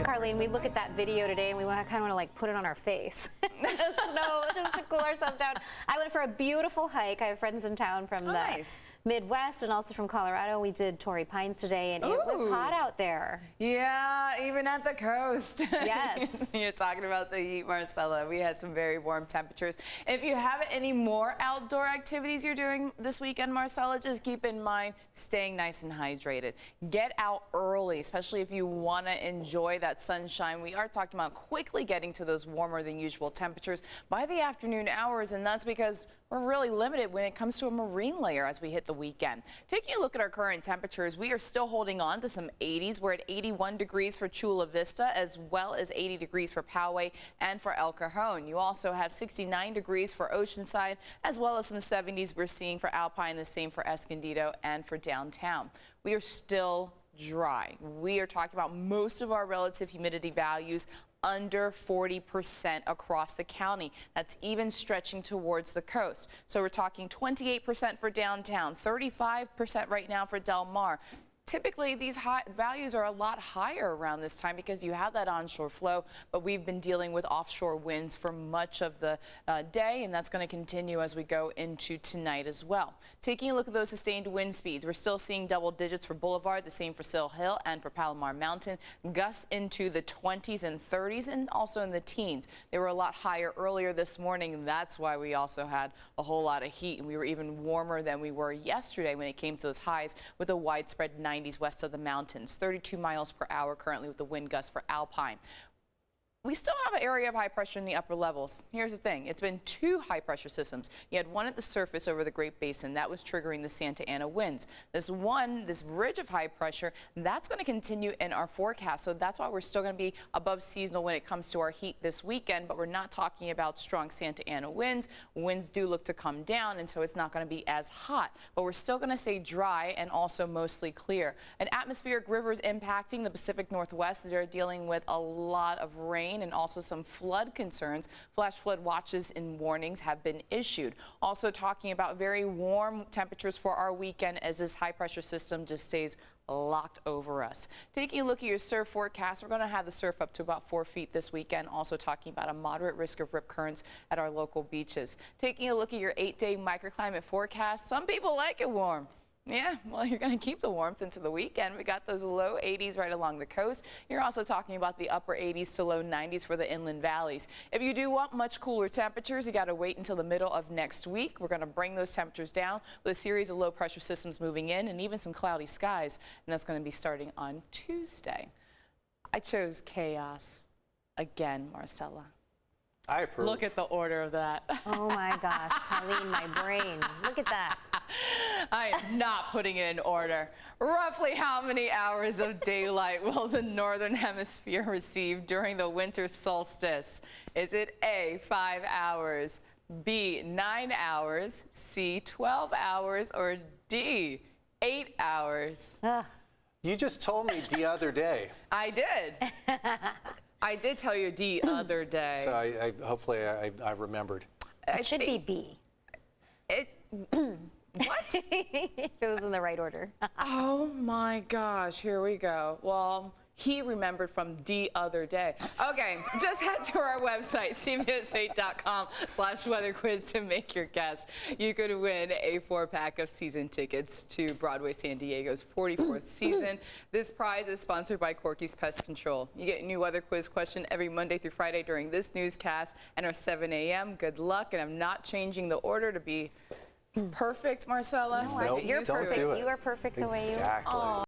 Carlene, we look at that video today and we kind of want to like put it on our face. Snow, just to cool ourselves down. I went for a beautiful hike. I have friends in town from the Midwest and also from Colorado. We did Torrey Pines today and it was hot out there. Yeah, even at the coast. Yes. You're talking about the heat, Marcella. We had some very warm temperatures. If you have any more outdoor activities you're doing this weekend, Marcella, just keep in mind staying nice and hydrated. Get out early, especially if you want to enjoy that sunshine. We are talking about quickly getting to those warmer than usual temperatures by the afternoon hours, and that's because we're really limited when it comes to a marine layer as we hit the weekend. Taking a look at our current temperatures, we are still holding on to some 80s. We're at 81 degrees for Chula Vista, as well as 80 degrees for Poway and for El Cajon. You also have 69 degrees for Oceanside, as well as some 70s we're seeing for Alpine, the same for Escondido and for downtown. We are still dry. We are talking about most of our relative humidity values under 40% across the county. That's even stretching towards the coast. So we're talking 28% for downtown, 35% right now for Del Mar. Typically, these high values are a lot higher around this time because you have that onshore flow, but we've been dealing with offshore winds for much of the day, and that's going to continue as we go into tonight as well. Taking a look at those sustained wind speeds, we're still seeing double digits for Boulevard, the same for Sill Hill and for Palomar Mountain. Gusts into the 20s and 30s and also in the teens. They were a lot higher earlier this morning, and that's why we also had a whole lot of heat, and we were even warmer than we were yesterday when it came to those highs with a widespread 90s west of the mountains. 32 miles per hour currently with the wind gust for Alpine. We still have an area of high pressure in the upper levels. Here's the thing. It's been two high pressure systems. You had one at the surface over the Great Basin. That was triggering the Santa Ana winds. This ridge of high pressure, that's going to continue in our forecast. So that's why we're still going to be above seasonal when it comes to our heat this weekend, but we're not talking about strong Santa Ana winds. Winds do look to come down, and so it's not going to be as hot, but we're still going to stay dry and also mostly clear. An atmospheric river is impacting the Pacific Northwest. They're dealing with a lot of rain and also some flood concerns. Flash flood watches and warnings have been issued. Also talking about very warm temperatures for our weekend as this high pressure system just stays locked over us. Taking a look at your surf forecast, we're going to have the surf up to about 4 feet this weekend. Also talking about a moderate risk of rip currents at our local beaches. Taking a look at your 8-day microclimate forecast, some people like it warm. Yeah, well, you're going to keep the warmth into the weekend. We got those low 80s right along the coast. You're also talking about the upper 80s to low 90s for the inland valleys. If you do want much cooler temperatures, you got to wait until the middle of next week. We're going to bring those temperatures down with a series of low pressure systems moving in and even some cloudy skies. And that's going to be starting on Tuesday. I chose chaos again, Marcella. I approve. Look at the order of that. Oh my gosh, Colleen, my brain. Look at that. I am not putting it in order. Roughly how many hours of daylight will the northern hemisphere receive during the winter solstice? Is it A, 5 hours, B, 9 hours, C, 12 hours, or D, 8 hours? You just told me the other day. I did. I did tell you the other day. So hopefully I remembered. It should be B. What? It was in the right order. Oh my gosh, here we go. Well, he remembered from the other day. Okay, just head to our website, cbs8.com/weather quiz to make your guess. You could win a 4-pack of season tickets to Broadway San Diego's 44th season. This prize is sponsored by Corky's Pest Control. You get a new weather quiz question every Monday through Friday during this newscast and our 7 a.m. Good luck, and I'm not changing the order to be perfect, Marcella. Nope, You're don't perfect. do it. You are perfect the way you are. Exactly.